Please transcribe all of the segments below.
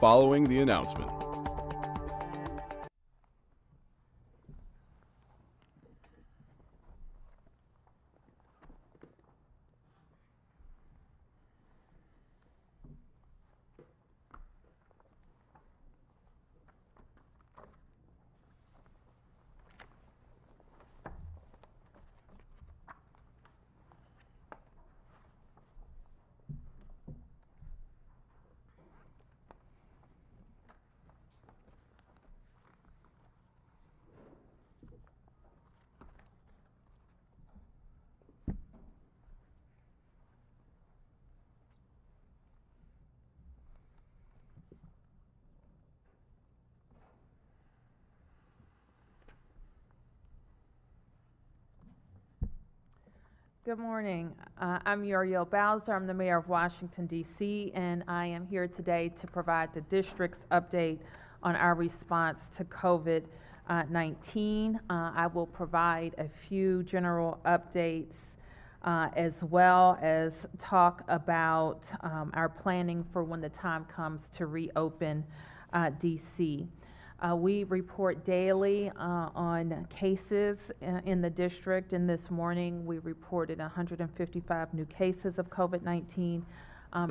following the announcement. Good morning. I'm Uriel Bowser. I'm the mayor of Washington, D.C., and I am here today to provide the district's update on our response to COVID-19. I will provide a few general updates as well as talk about our planning for when the time comes to reopen D.C. We report daily on cases in the district, and this morning we reported 155 new cases of COVID-19,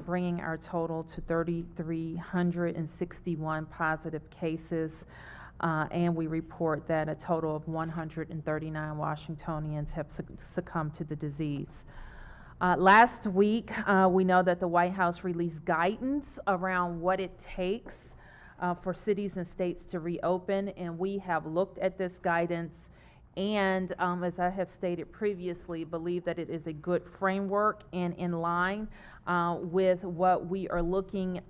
bringing our total to 3,361 positive cases, and we report that a total of 139 Washingtonians have succumbed to the disease. Last week, we know that the White House released guidance around what it takes for cities and states to reopen, and we have looked at this guidance and, as I have stated previously, believe that it is a good framework and in line with what we are looking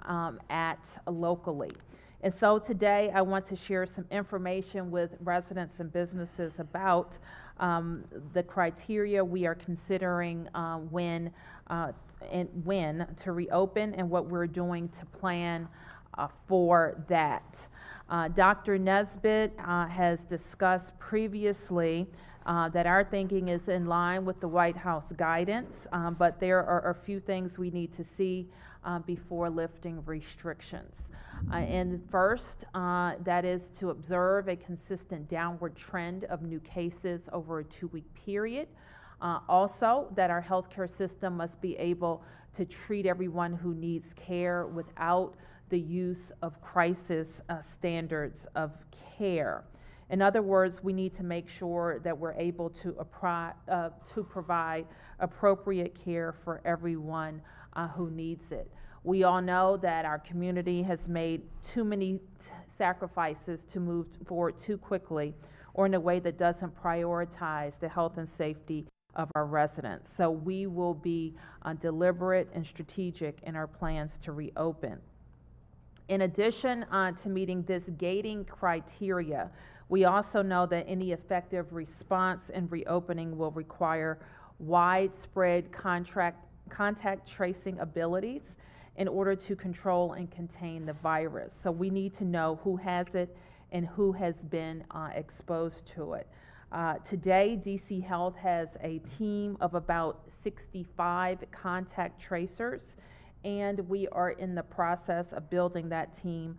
at locally. And so today I want to share some information with residents and businesses about the criteria we are considering when to reopen and what we're doing to plan for that. Dr. Nesbitt has discussed previously that our thinking is in line with the White House guidance, but there are a few things we need to see before lifting restrictions. And first, that is to observe a consistent downward trend of new cases over a 2-week period. Also, that our healthcare system must be able to treat everyone who needs care without the use of crisis standards of care. In other words, we need to make sure that we're able to provide appropriate care for everyone who needs it. We all know that our community has made too many sacrifices to move forward too quickly or in a way that doesn't prioritize the health and safety of our residents. So we will be deliberate and strategic in our plans to reopen. In addition to meeting this gating criteria, we also know that any effective response and reopening will require widespread contact tracing abilities in order to control and contain the virus. So we need to know who has it and who has been exposed to it. Today, DC Health has a team of about 65 contact tracers, and we are in the process of building that team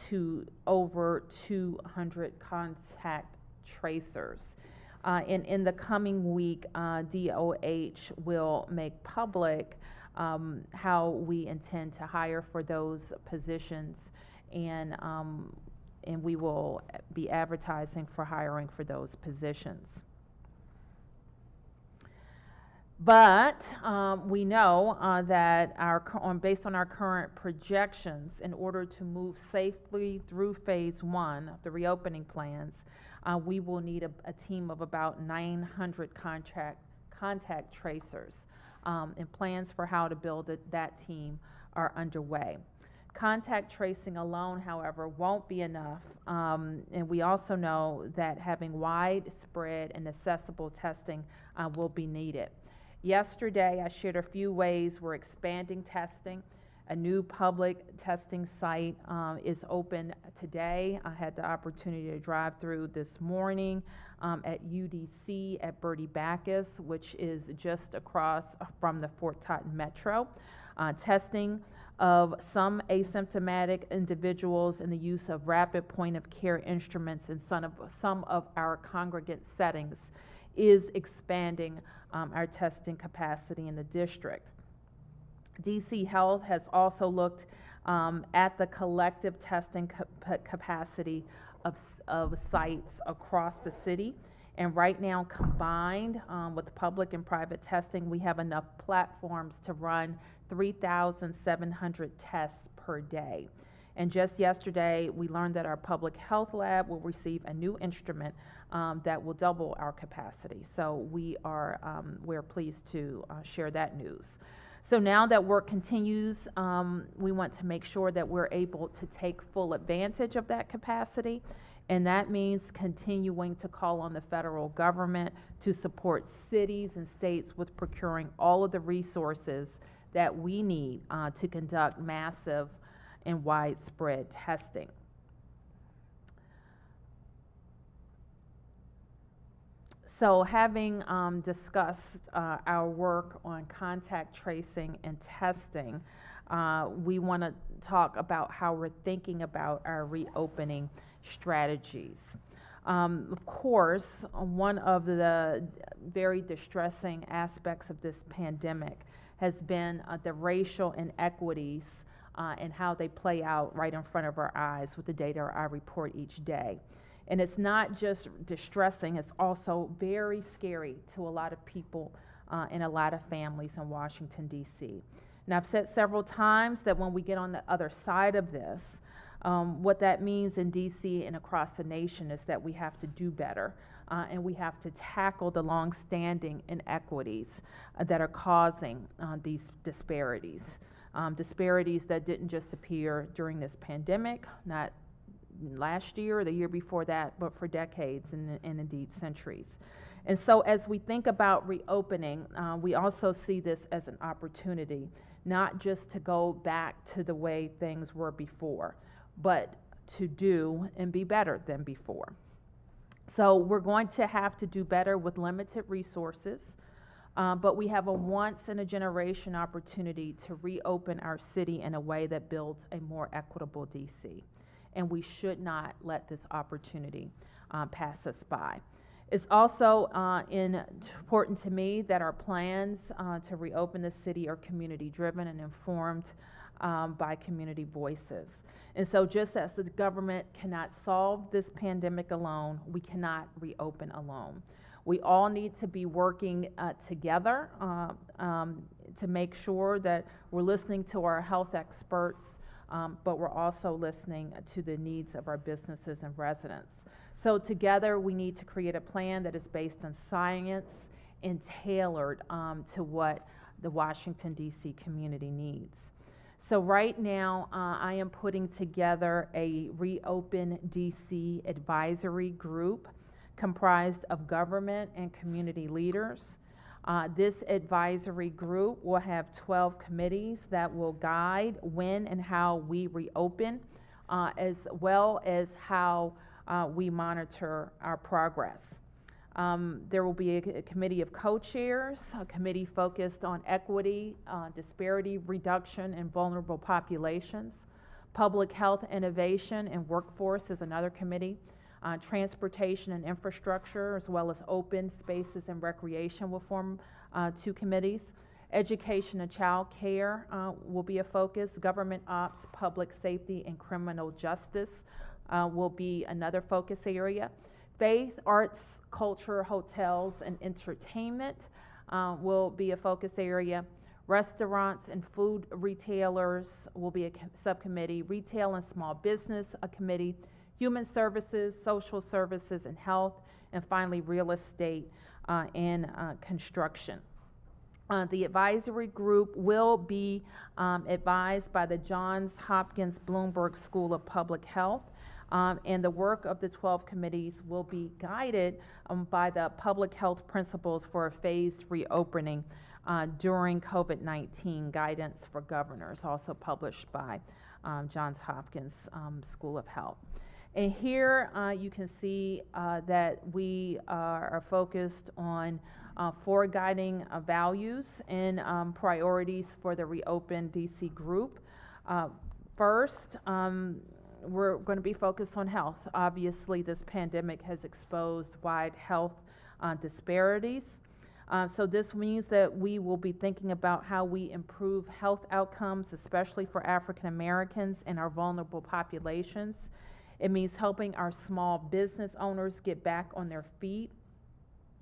to over 200 contact tracers. And in the coming week, DOH will make public how we intend to hire for those positions, and we will be advertising for hiring for those positions. But we know that based on our current projections, in order to move safely through phase 1 of the reopening plans, we will need a team of about 900 contact tracers, and plans for how to build that team are underway. Contact tracing alone, however, won't be enough, and we also know that having widespread and accessible testing will be needed. Yesterday, I shared a few ways we're expanding testing. A new public testing site is open today. I had the opportunity to drive through this morning at UDC at Bertie Bacchus, which is just across from the Fort Totten Metro. Testing of some asymptomatic individuals and the use of rapid point of care instruments in some of our congregate settings is expanding our testing capacity in the district. DC Health has also looked at the collective testing capacity of sites across the city. And right now, combined with public and private testing, we have enough platforms to run 3,700 tests per day. And just yesterday, we learned that our public health lab will receive a new instrument that will double our capacity. So we're pleased to share that news. So now that work continues, we want to make sure that we're able to take full advantage of that capacity. And that means continuing to call on the federal government to support cities and states with procuring all of the resources that we need to conduct massive and widespread testing. So having discussed our work on contact tracing and testing, we want to talk about how we're thinking about our reopening strategies. Of course, one of the very distressing aspects of this pandemic has been the racial inequities and how they play out right in front of our eyes with the data I report each day. And it's not just distressing, it's also very scary to a lot of people and a lot of families in Washington, D.C. And I've said several times that when we get on the other side of this, what that means in D.C. and across the nation is that we have to do better and we have to tackle the long-standing inequities that are causing these disparities. Disparities that didn't just appear during this pandemic, not last year or the year before that, but for decades and indeed centuries. And so as we think about reopening, we also see this as an opportunity, not just to go back to the way things were before, but to do and be better than before. So we're going to have to do better with limited resources, but we have a once-in-a-generation opportunity to reopen our city in a way that builds a more equitable DC. And we should not let this opportunity pass us by. It's also important to me that our plans to reopen the city are community-driven and informed by community voices. And so just as the government cannot solve this pandemic alone, we cannot reopen alone. We all need to be working together to make sure that we're listening to our health experts, but we're also listening to the needs of our businesses and residents. So together we need to create a plan that is based on science and tailored to what the Washington, D.C. community needs. So right now I am putting together a Reopen D.C. advisory group comprised of government and community leaders. This advisory group will have 12 committees that will guide when and how we reopen, as well as how we monitor our progress. There will be a committee of co-chairs, a committee focused on equity, disparity reduction in vulnerable populations. Public health innovation and workforce is another committee. Transportation and infrastructure, as well as open spaces and recreation, will form 2 committees. Education and child care will be a focus. Government ops, public safety, and criminal justice will be another focus area. Faith, arts, culture, hotels, and entertainment will be a focus area. Restaurants and food retailers will be a subcommittee. Retail and small business, a committee. Human services, social services, and health, and finally real estate and construction. The advisory group will be advised by the Johns Hopkins Bloomberg School of Public Health, and the work of the 12 committees will be guided by the public health principles for a phased reopening during COVID-19 guidance for governors, also published by Johns Hopkins School of Health. And here you can see that we are focused on 4 guiding values and priorities for the Reopen DC group. Uh, First, we're going to be focused on health. Obviously, this pandemic has exposed wide health disparities. So this means that we will be thinking about how we improve health outcomes, especially for African Americans and our vulnerable populations. It means helping our small business owners get back on their feet.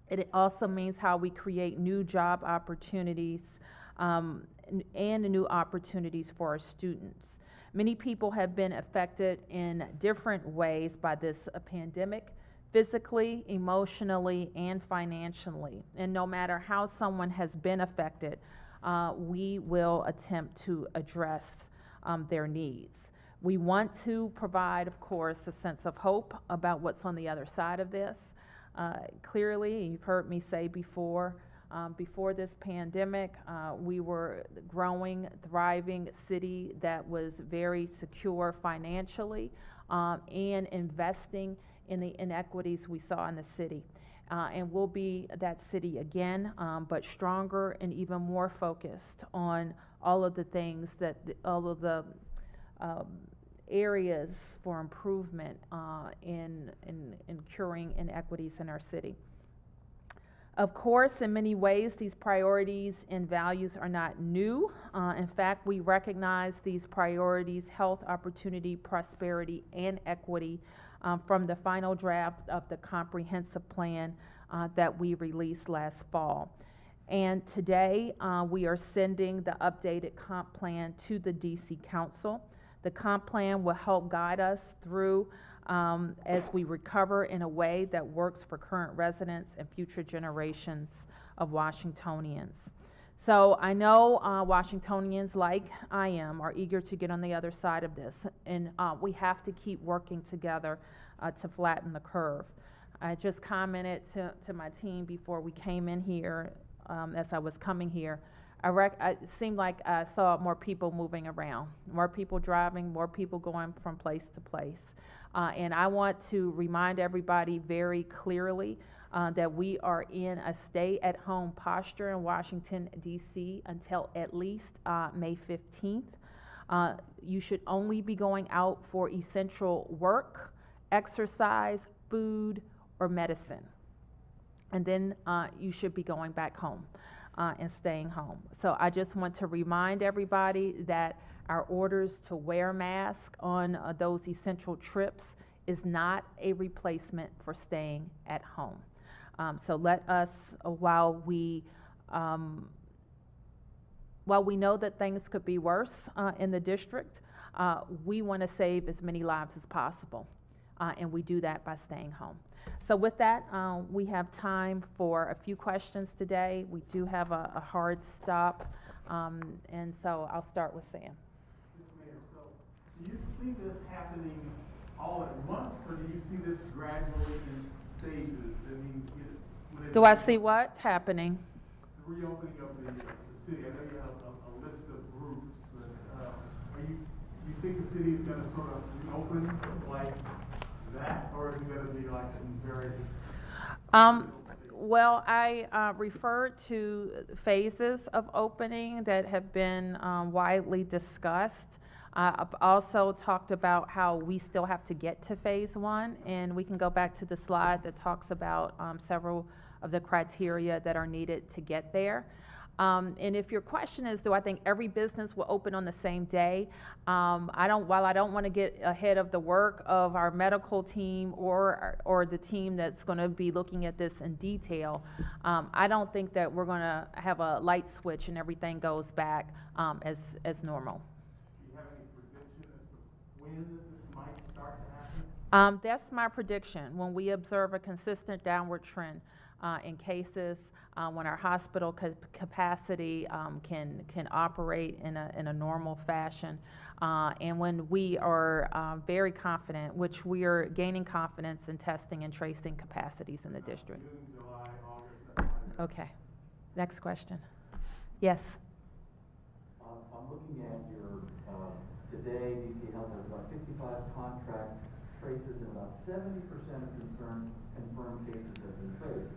It also means how we create new job opportunities and new opportunities for our students. Many people have been affected in different ways by this pandemic, physically, emotionally, and financially. And no matter how someone has been affected, we will attempt to address their needs. We want to provide, of course, a sense of hope about what's on the other side of this. Clearly, you've heard me say before this pandemic, we were a growing, thriving city that was very secure financially and investing in the inequities we saw in the city. And we'll be that city again, but stronger and even more focused on all of the things all of the areas for improvement in curing inequities in our city. Of course, in many ways, these priorities and values are not new. In fact, we recognize these priorities, health, opportunity, prosperity, and equity, from the final draft of the comprehensive plan that we released last fall. And today, we are sending the updated comp plan to the DC Council. The comp plan will help guide us through as we recover in a way that works for current residents and future generations of Washingtonians. So I know Washingtonians, like I am, are eager to get on the other side of this, and we have to keep working together to flatten the curve. I just commented to my team before we came in here, as I was coming here. It seemed like I saw more people moving around, more people driving, more people going from place to place. And I want to remind everybody very clearly that we are in a stay-at-home posture in Washington, D.C. until at least May 15th. You should only be going out for essential work, exercise, food, or medicine. And then you should be going back home and staying home. So I just want to remind everybody that our orders to wear masks on those essential trips is not a replacement for staying at home. So let us, while we know that things could be worse in the district, we want to save as many lives as possible, and we do that by staying home. So with that, we have time for a few questions today. We do have a hard stop, and so I'll start with Sam. Mayor, so do you see this happening all at once, or do you see this gradually in stages? I mean, do I see what happening? The reopening of the city. I know you have a list of groups, but you think the city is going to sort of reopen like that, or is it going to be like in various? Well, I refer to phases of opening that have been widely discussed. I've also talked about how we still have to get to phase one, and we can go back to the slide that talks about several of the criteria that are needed to get there. And if your question is, do I think every business will open on the same day? While I don't want to get ahead of the work of our medical team or the team that's going to be looking at this in detail, I don't think that we're going to have a light switch and everything goes back as normal. Do you have any prediction as to when this might start to happen? That's my prediction. When we observe a consistent downward trend in cases, when our hospital capacity can operate in a normal fashion, and when we are very confident, which we are gaining confidence in testing and tracing capacities in the district. June, July, August. Okay. Next question. Yes. I'm looking at your today. DC Health has about 65 contract tracers, and about 70% of confirmed cases have been traced.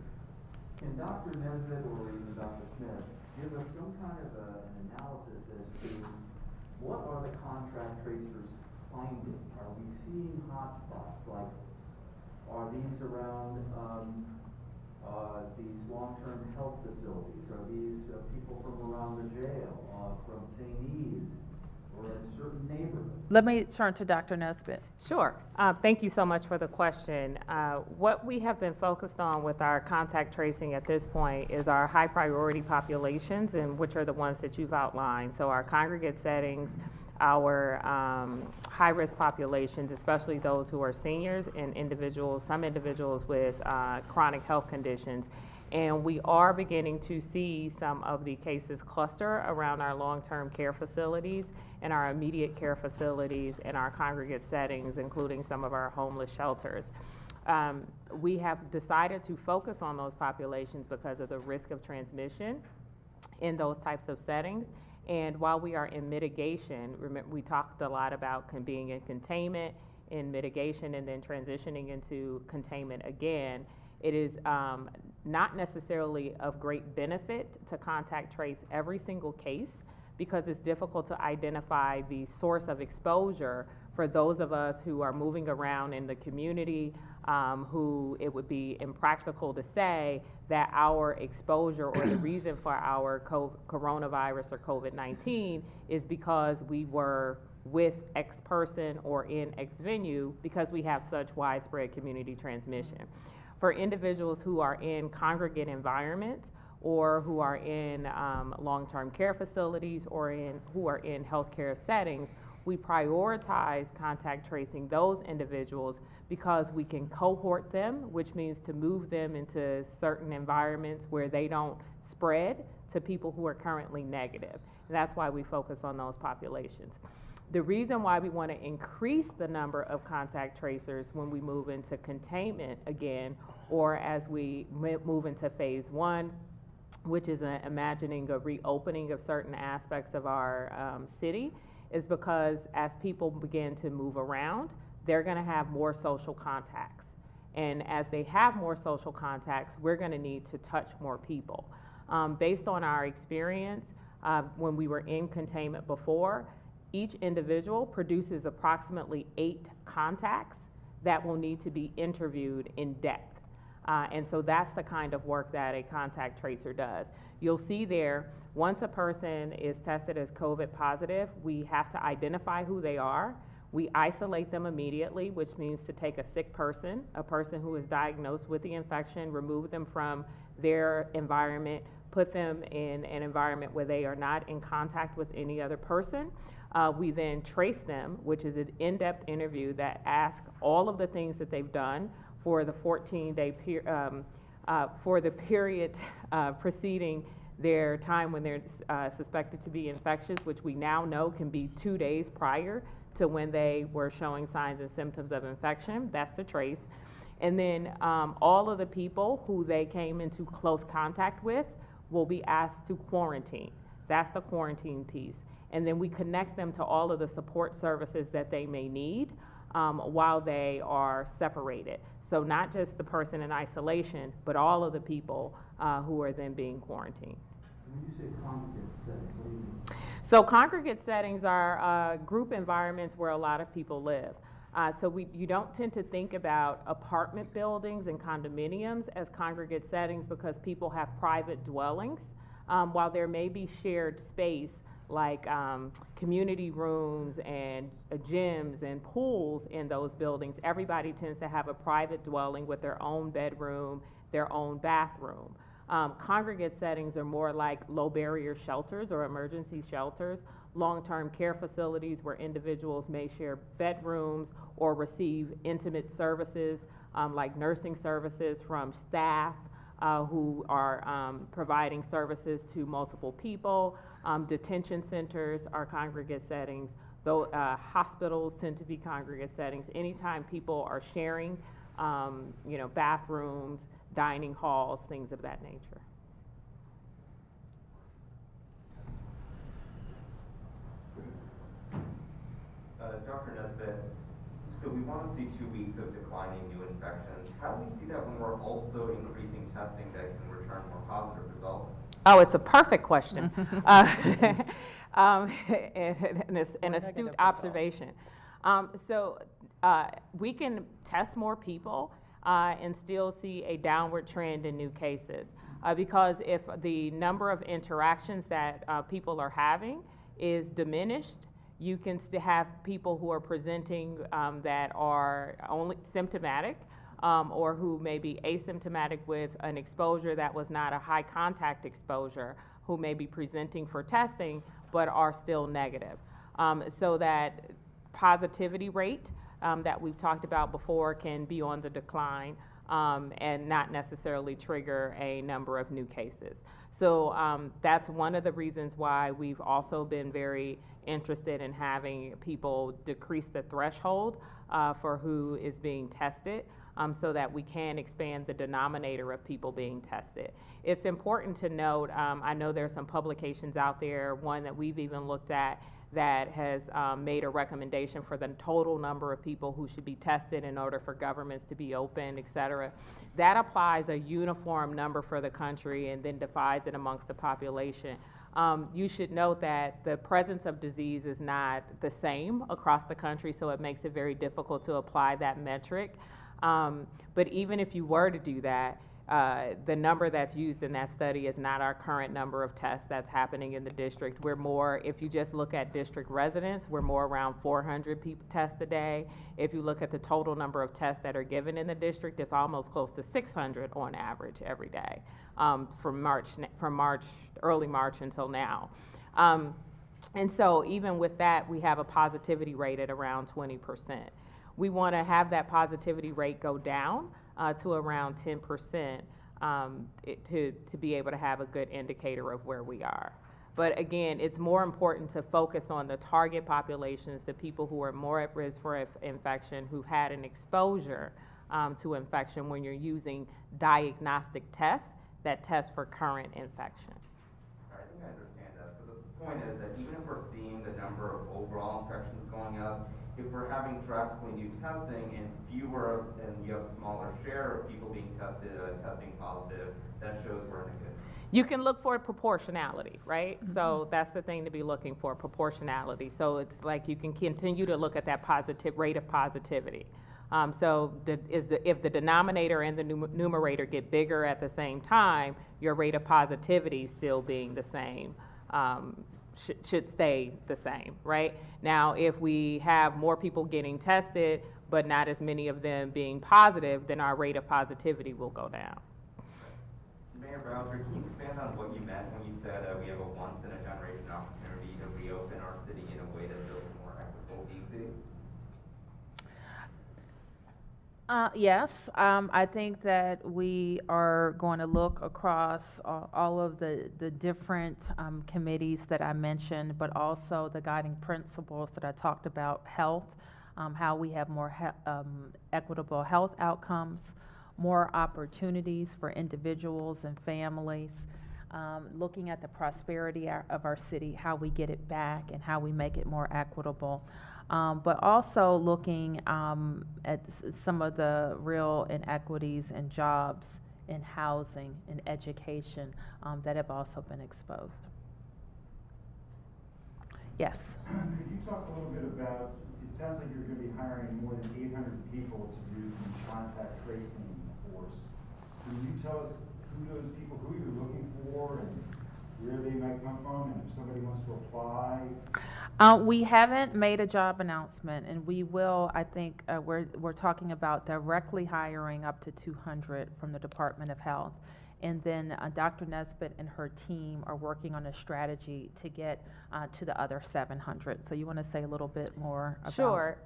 Can Dr. Nesbitt or even Dr. Smith give us some kind of an analysis as to what are the contract tracers finding? Are we seeing hotspots? Like, are these around these long-term health facilities? Are these people from around the jail, from St. Eves, or in a certain neighborhood? Let me turn to Dr. Nesbitt. Sure. Thank you so much for the question. What we have been focused on with our contact tracing at this point is our high priority populations, and which are the ones that you've outlined. So our congregate settings, our high-risk populations, especially those who are seniors and individuals, some individuals with chronic health conditions. And we are beginning to see some of the cases cluster around our long-term care facilities and our immediate care facilities and our congregate settings, including some of our homeless shelters. We have decided to focus on those populations because of the risk of transmission in those types of settings. And while we are in mitigation, remember, we talked a lot about being in containment, in mitigation, and then transitioning into containment again. It is not necessarily of great benefit to contact trace every single case because it's difficult to identify the source of exposure for those of us who are moving around in the community, who it would be impractical to say that our exposure or the reason for our coronavirus or COVID-19 is because we were with X person or in X venue, because we have such widespread community transmission. For individuals who are in congregate environments or who are in long-term care facilities or who are in healthcare settings, we prioritize contact tracing those individuals because we can cohort them, which means to move them into certain environments where they don't spread to people who are currently negative. And that's why we focus on those populations. The reason why we want to increase the number of contact tracers when we move into containment again, or as we move into phase 1, which is imagining a reopening of certain aspects of our city, is because as people begin to move around, they're going to have more social contacts. And as they have more social contacts, we're going to need to touch more people. Based on our experience, when we were in containment before, each individual produces approximately 8 contacts that will need to be interviewed in depth. And so that's the kind of work that a contact tracer does. You'll see there, once a person is tested as COVID positive, we have to identify who they are. We isolate them immediately, which means to take a sick person, a person who is diagnosed with the infection, remove them from their environment, put them in an environment where they are not in contact with any other person. We then trace them, which is an in-depth interview that asks all of the things that they've done for the 14-day for the period preceding their time when they're suspected to be infectious, which we now know can be 2 days prior to when they were showing signs and symptoms of infection. That's the trace. And then all of the people who they came into close contact with will be asked to quarantine. That's the quarantine piece. And then we connect them to all of the support services that they may need while they are separated. So not just the person in isolation, but all of the people who are then being quarantined. When you say congregate settings, what do you mean? So congregate settings are group environments where a lot of people live. So you don't tend to think about apartment buildings and condominiums as congregate settings because people have private dwellings. While there may be shared space like community rooms and gyms and pools in those buildings, everybody tends to have a private dwelling with their own bedroom, their own bathroom. Congregate settings are more like low barrier shelters or emergency shelters, long-term care facilities where individuals may share bedrooms or receive intimate services like nursing services from staff who are providing services to multiple people. Detention centers are congregate settings. Though hospitals tend to be congregate settings. Anytime people are sharing, bathrooms, dining halls, things of that nature. Dr. Nesbitt, so we want to see 2 weeks of declining new infections. How do we see that when we're also increasing testing that can return more positive results? Oh, it's a perfect question. An astute observation. We can test more people and still see a downward trend in new cases. Because if the number of interactions that people are having is diminished, you can still have people who are presenting that are only symptomatic or who may be asymptomatic with an exposure that was not a high contact exposure, who may be presenting for testing but are still negative. So that positivity rate that we've talked about before can be on the decline and not necessarily trigger a number of new cases. So that's one of the reasons why we've also been very interested in having people decrease the threshold for who is being tested so that we can expand the denominator of people being tested. It's important to note, I know there's some publications out there, one that we've even looked at that has made a recommendation for the total number of people who should be tested in order for governments to be open, et cetera. That applies a uniform number for the country and then divides it amongst the population. You should note that the presence of disease is not the same across the country, so it makes it very difficult to apply that metric. But even if you were to do that, the number that's used in that study is not our current number of tests that's happening in the district. We're more, if you just look at district residents, we're more around 400 people tests a day. If you look at the total number of tests that are given in the district, it's almost close to 600 on average every day from early March until now. And so even with that, we have a positivity rate at around 20%. We want to have that positivity rate go down to around 10% to be able to have a good indicator of where we are. But again, it's more important to focus on the target populations, the people who are more at risk for infection, who've had an exposure to infection when you're using diagnostic tests that test for current infection. I think I understand that. So the point is that even if we're seeing the number of overall infections going up, if we're having drastically new testing and fewer, and you have a smaller share of people being tested, testing positive, that shows we're in a good. You can look for proportionality, right? Mm-hmm. So that's the thing to be looking for, proportionality. So it's like you can continue to look at that positive rate of positivity. If the denominator and the numerator get bigger at the same time, your rate of positivity still being the same. Should stay the same, right? Now, if we have more people getting tested, but not as many of them being positive, then our rate of positivity will go down. Mayor Bowser, can you expand on what you meant when you said we have a once-in-a-generation opportunity to reopen our city in a way that builds a more equitable DC? Yes, I think that we are going to look across all of the different committees that I mentioned, but also the guiding principles that I talked about, health, how we have more equitable health outcomes, more opportunities for individuals and families, looking at the prosperity of our city, how we get it back and how we make it more equitable. But also looking at some of the real inequities in jobs, in housing, in education that have also been exposed. Yes? Could you talk a little bit about, it sounds like you're going to be hiring more than 800 people to do the contact tracing force. Can you tell us who those people, who you're looking for, and where they might come from, and if somebody wants to apply? We haven't made a job announcement, and we will. I think we're talking about directly hiring up to 200 from the Department of Health, and then Dr. Nesbitt and her team are working on a strategy to get to the other 700. So you want to say a little bit more about? Sure.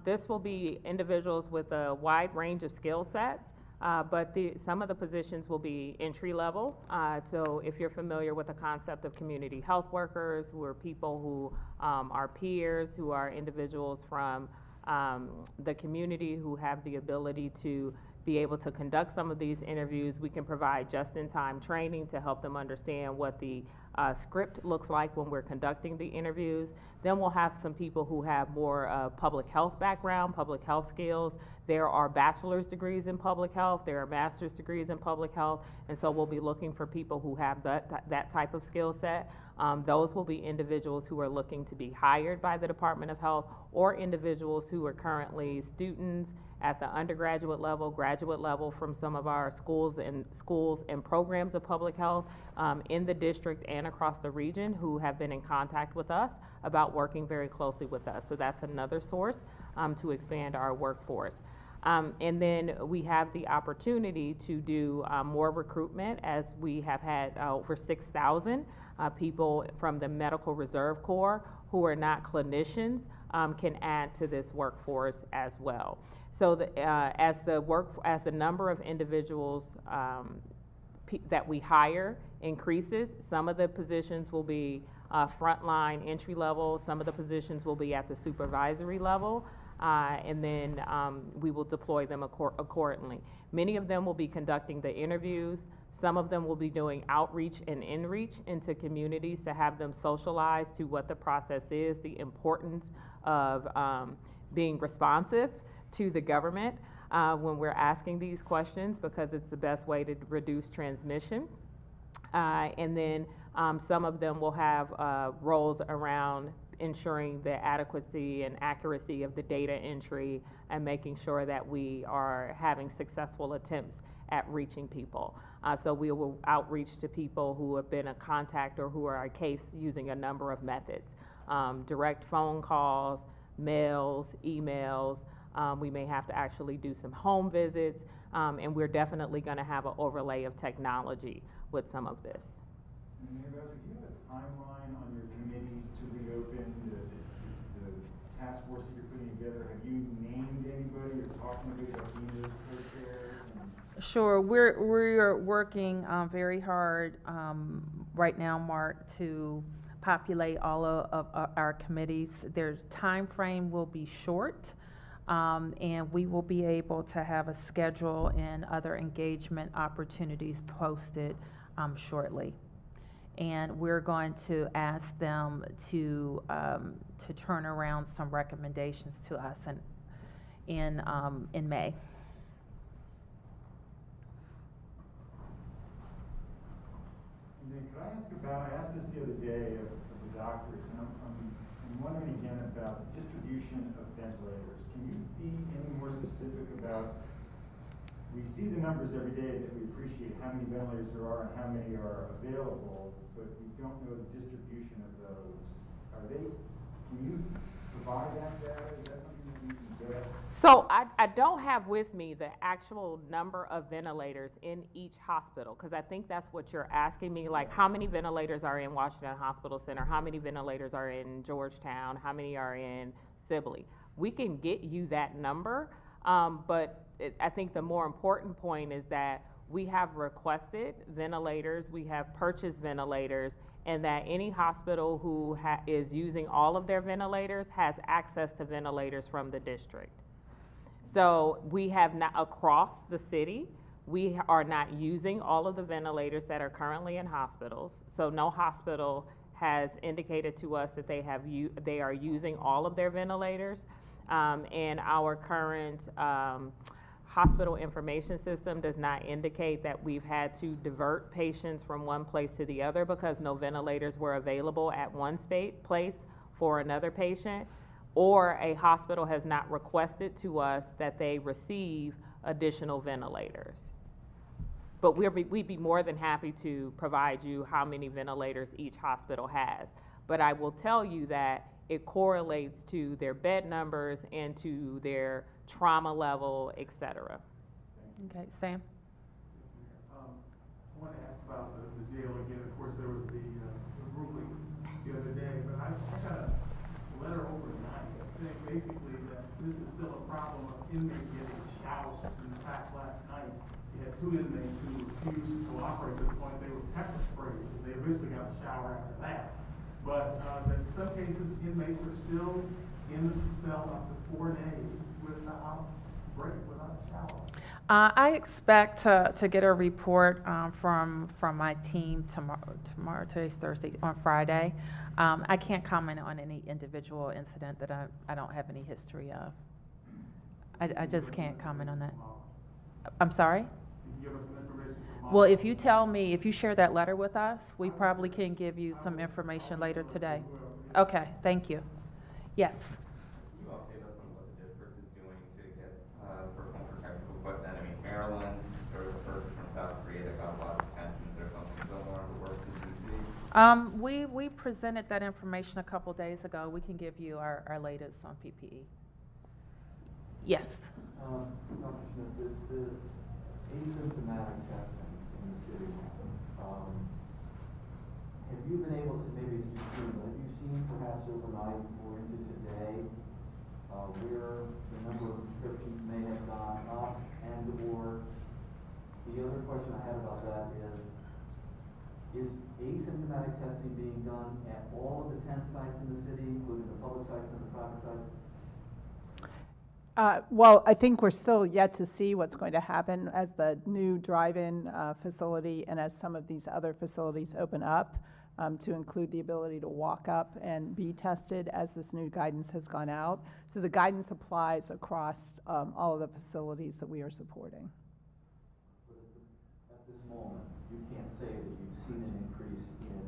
This will be individuals with a wide range of skill sets. But some of the positions will be entry level. So if you're familiar with the concept of community health workers, who are people who are peers, who are individuals from the community who have the ability to be able to conduct some of these interviews, we can provide just-in-time training to help them understand what the script looks like when we're conducting the interviews. Then we'll have some people who have more public health background, public health skills. There are bachelor's degrees in public health, there are master's degrees in public health, and so we'll be looking for people who have that type of skill set. Those will be individuals who are looking to be hired by the Department of Health, or individuals who are currently students at the undergraduate level, graduate level from some of our schools and programs of public health in the district and across the region, who have been in contact with us about working very closely with us. So that's another source to expand our workforce. And then we have the opportunity to do more recruitment, as we have had over 6,000 people from the Medical Reserve Corps who are not clinicians can add to this workforce as well. So as the number of individuals that we hire increases, some of the positions will be frontline entry level, some of the positions will be at the supervisory level, and then we will deploy them accordingly. Many of them will be conducting the interviews. Some of them will be doing outreach and inreach into communities to have them socialize to what the process is, the importance of being responsive to the government when we're asking these questions, because it's the best way to reduce transmission. And then some of them will have roles around ensuring the adequacy and accuracy of the data entry and making sure that we are having successful attempts at reaching people. So we will outreach to people who have been a contact or who are a case using a number of methods. Direct phone calls, mails, emails. We may have to actually do some home visits, and we're definitely going to have an overlay of technology with some of this. Mayor Bowser, do you have a timeline on your committees to reopen the task force that you're putting together? Have you named anybody or talked to anybody about being those co-chairs? Sure, we're working very hard right now, Mark, to populate all of our committees. Their time frame will be short, and we will be able to have a schedule and other engagement opportunities posted shortly. And we're going to ask them to turn around some recommendations to us in May. And then could I ask about, I asked this the other day of the doctors, and I'm wondering again about the distribution of ventilators. Can you be any more specific about, we see the numbers every day that we appreciate how many ventilators there are and how many are available, but we don't know the distribution of those. Can you provide that data? Is that something that we can get? So I don't have with me the actual number of ventilators in each hospital, because I think that's what you're asking me, like how many ventilators are in Washington Hospital Center, how many ventilators are in Georgetown, how many are in Sibley. We can get you that number, but I think the more important point is that we have requested ventilators, we have purchased ventilators, and that any hospital who is using all of their ventilators has access to ventilators from the district. So we have not, across the city, we are not using all of the ventilators that are currently in hospitals. So no hospital has indicated to us that they are using all of their ventilators. And our current hospital information system does not indicate that we've had to divert patients from one place to the other because no ventilators were available at one place for another patient, or a hospital has not requested to us that they receive additional ventilators. But we'd be more than happy to provide you how many ventilators each hospital has. But I will tell you that it correlates to their bed numbers and to their trauma level, et cetera. Okay, Sam? I want to ask about the jail again. Of course, there was the ruling the other day, but I got a letter overnight saying basically that this is still a problem of inmates getting showers. In fact, last night, you had 2 inmates who refused to cooperate to the point they were pepper sprayed. They eventually got a shower after that. But in some cases, inmates are still in the cell up to 4 days without a shower. I expect to get a report from my team tomorrow, today's Thursday, on Friday. I can't comment on any individual incident that I don't have any history of. I just can't comment on that. I'm sorry? Can you give us some information tomorrow? Well, if you tell me, if you share that letter with us, we probably can give you some information later today. Okay, thank you. Yes. Can you update us on what the district is doing to get personal protective equipment? I mean, Maryland, there was a person from South Korea that got a lot of attention. Is there something similar in the works in DC? We presented that information a couple days ago. We can give you our latest on PPE. Yes. Dr. Smith, the asymptomatic testing in the city, have you been able to maybe have you seen perhaps overnight or into today, where the number of prescriptions may have gone up, and or the other question I had about that is asymptomatic testing being done at all of the 10 sites in the city, including the public sites and the private sites? Well, I think we're still yet to see what's going to happen as the new drive-in facility and as some of these other facilities open up, to include the ability to walk up and be tested as this new guidance has gone out. So the guidance applies across all of the facilities that we are supporting. But at this moment, you can't say that you've seen an increase in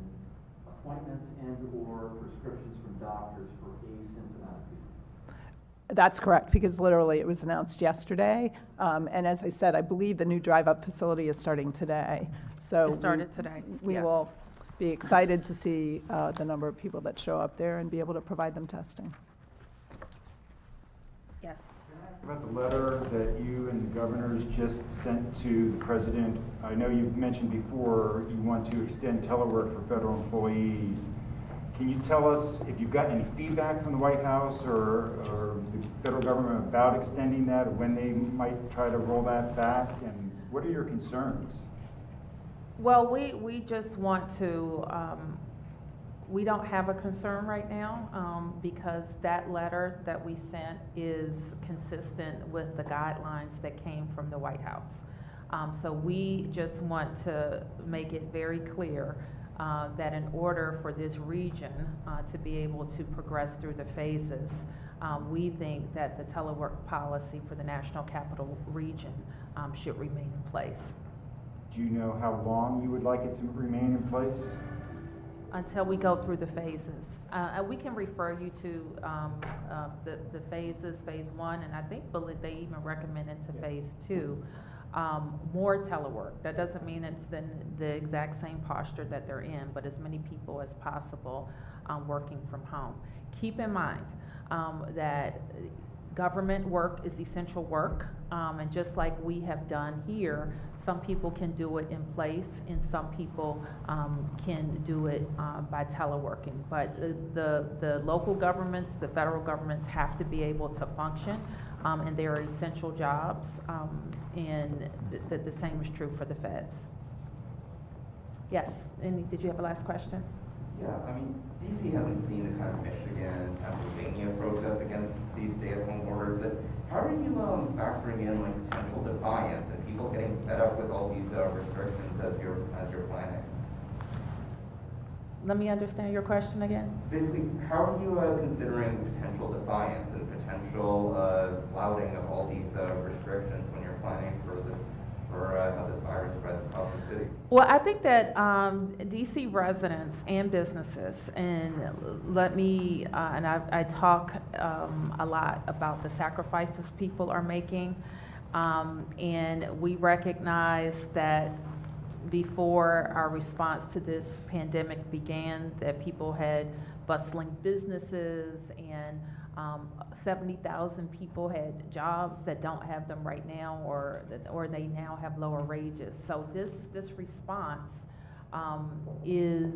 appointments and or prescriptions from doctors for asymptomatic people. That's correct, because literally it was announced yesterday. And as I said, I believe the new drive-up facility is starting today. So It started today, We yes. will be excited to see the number of people that show up there and be able to provide them testing. Yes. About the letter that you and the governors just sent to the president, I know you've mentioned before you want to extend telework for federal employees. Can you tell us if you've gotten any feedback from the White House or the federal government about extending that, or when they might try to roll that back, and what are your concerns? Well, we just want to, we don't have a concern right now, because that letter that we sent is consistent with the guidelines that came from the White House. So we just want to make it very clear that in order for this region to be able to progress through the phases, we think that the telework policy for the National Capital Region should remain in place. Do you know how long you would like it to remain in place? Until we go through the phases. We can refer you to the phases, phase 1, and I think they even recommended to phase 2. More telework. That doesn't mean it's the exact same posture that they're in, but as many people as possible working from home. Keep in mind that government work is essential work, and just like we have done here, some people can do it in place and some people can do it by teleworking. But the local governments, the federal governments have to be able to function, and they are essential jobs, and the same is true for the feds. Yes, did you have a last question? Yeah, I mean, DC hasn't seen the kind of Michigan, Pennsylvania protests against these stay-at-home orders. But how are you factoring in like potential defiance and people getting fed up with all these restrictions as you're planning? Let me understand your question again. Basically, how are you considering potential defiance and potential flouting of all these restrictions when you're planning for how this virus spreads across the city? Well, I think that DC residents and businesses, and let me, and I talk a lot about the sacrifices people are making, and we recognize that before our response to this pandemic began, that people had bustling businesses and 70,000 people had jobs that don't have them right now, or they now have lower wages. So this response is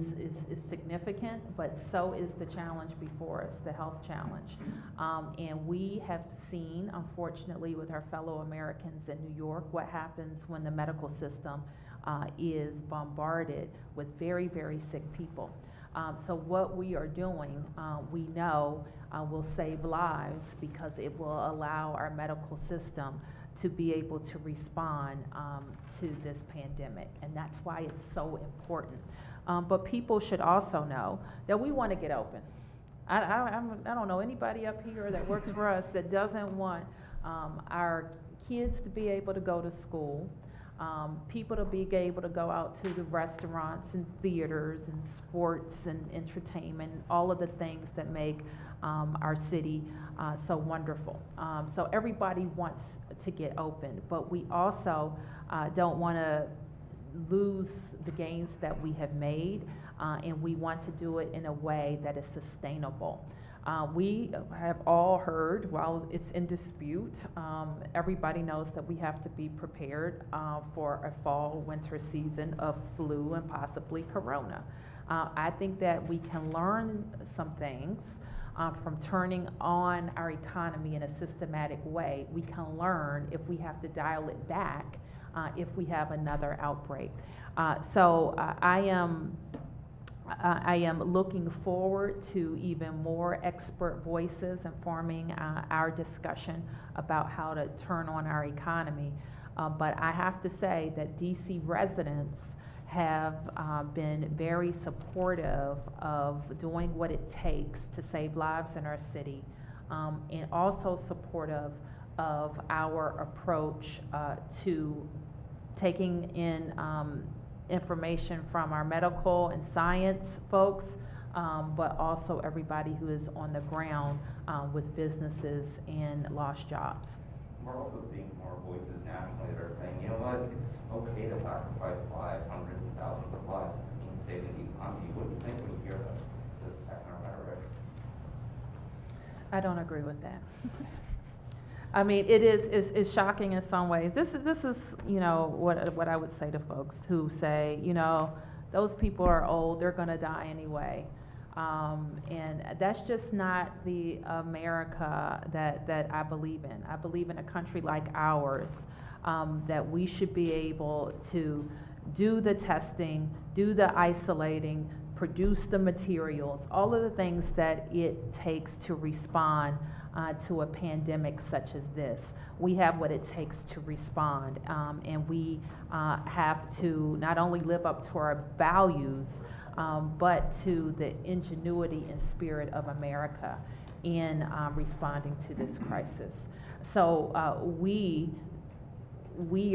significant, but so is the challenge before us, the health challenge. And we have seen, unfortunately, with our fellow Americans in New York, what happens when the medical system is bombarded with very, very sick people. So what we are doing, we know will save lives, because it will allow our medical system to be able to respond to this pandemic, and that's why it's so important. But people should also know that we want to get open. I don't know anybody up here that works for us that doesn't want our kids to be able to go to school, people to be able to go out to the restaurants and theaters and sports and entertainment, all of the things that make our city so wonderful. So everybody wants to get open, but we also don't want to lose the gains that we have made, and we want to do it in a way that is sustainable. We have all heard, while it's in dispute, everybody knows that we have to be prepared for a fall, winter season of flu and possibly corona. I think that we can learn some things from turning on our economy in a systematic way. We can learn if we have to dial it back if we have another outbreak. So I am looking forward to even more expert voices informing our discussion about how to turn on our economy. But I have to say that DC residents have been very supportive of doing what it takes to save lives in our city, and also supportive of our approach to taking in information from our medical and science folks, but also everybody who is on the ground with businesses and lost jobs. We're also seeing more voices nationally that are saying, you know what, it's okay to sacrifice lives, hundreds of thousands of lives, it means saving the economy. What do you think when you hear this kind of rhetoric? I don't agree with that. I mean, it's shocking in some ways. This is you know, what I would say to folks who say, you know, those people are old, they're gonna die anyway. And that's just not the America that I believe in. I believe in a country like ours, that we should be able to do the testing, do the isolating, produce the materials, all of the things that it takes to respond to a pandemic such as this. We have what it takes to respond, and we have to not only live up to our values, but to the ingenuity and spirit of America in responding to this crisis. So we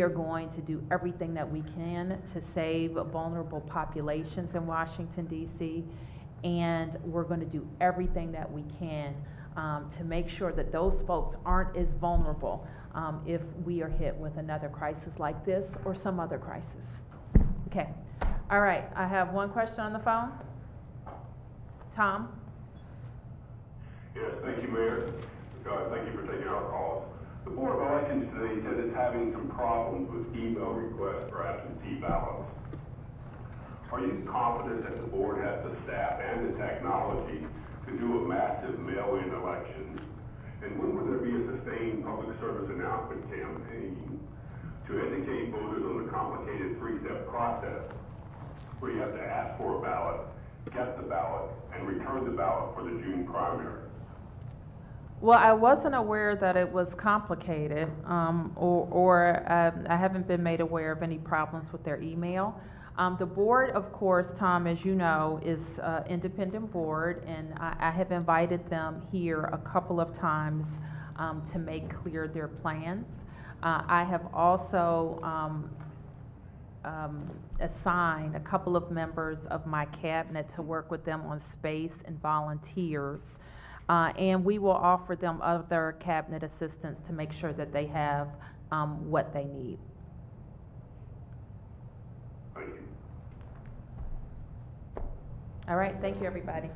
are going to do everything that we can to save vulnerable populations in Washington, D.C., and we're going to do everything that we can to make sure that those folks aren't as vulnerable if we are hit with another crisis like this or some other crisis. Okay. All right. I have one question on the phone. Tom? Yes, thank you, Mayor. Thank you for taking our calls. The Board of Elections today said it's having some problems with email requests for absentee ballots. Are you confident that the board has the staff and the technology to do a massive mail-in election? And when will there be a sustained public service announcement campaign to educate voters on the complicated three-step process where you have to ask for a ballot, get the ballot, and return the ballot for the June primary? Well, I wasn't aware that it was complicated, or I haven't been made aware of any problems with their email. The board, of course, Tom, as you know, is an independent board, and I have invited them here a couple of times to make clear their plans. I have also assigned a couple of members of my cabinet to work with them on space and volunteers. And we will offer them other cabinet assistance to make sure that they have what they need. Thank you. All right, thank you, everybody.